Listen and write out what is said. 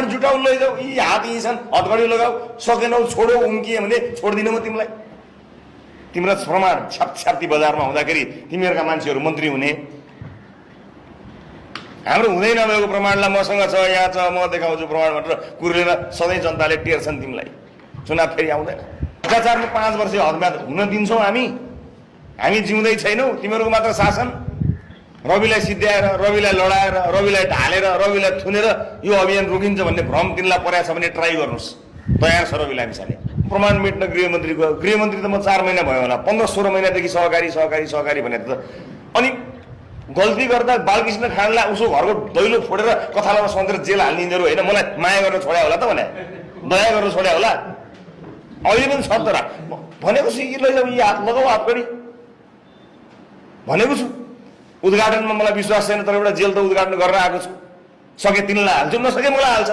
प्रमाण जुटाउ लैजाऊ, यी हात यी छन् हतघडी लगाऊ, सकेनौ छोडो उम्किए भने छोड्दिनँ म तिमीलाई। तिम्रो प्रमाण छापछाप्ती बजारमा हुँदाखेरि तिमीहरूका मान्छेहरू मन्त्री हुने। हाम्रो हुँदै नभएको प्रमाणलाई मसँग छ, यहाँ छ, म देखाउँछु प्रमाण भनेर कुर्लेर सधैँ जनताले टेर्छन् तिमीलाई। चुनाव फेरि आउँदैन। भ्रष्टाचारमा 5 वर्ष हदम्याद हुन दिन्छौँ हामी? हामी जिउँदै छैनौँ? तिमीहरूको मात्र शासन। रविलाई सिद्ध्याएर, रविलाई लडाएर, रविलाई ढालेर, रविलाई थुनेर यो अभियान रोकिन्छ भन्ने भ्रम तिमीलाई परेको छ भने ट्राई गर्नुहोस्। तयार छ रवि लामिछाने। प्रमाण मेट्न गृहमन्त्री त म 4 महिना भयो होला, 15-16 महिनादेखि सहकारी भने त। अनि गल्ती गर्दा बालकृष्ण खानलाई उसो घरको दैलो फोडेर कथालामा सन्देर जेल हाल्ने यिनीहरू होइन मलाई माया गरेर छोड्या होला त भने, दया गरेर छोड्या होला। अहिले पनि छ तर भनेको छु यी लैजाऊ, यी हात लगाऊ हातगढी भनेको छु। उद्घाटनमा मलाई विश्वास छैन तर एउटा जेल त उद्घाटन गरेर आएको छु। सके तिनलाई हाल्छु, नसके मलाई हाल्छ।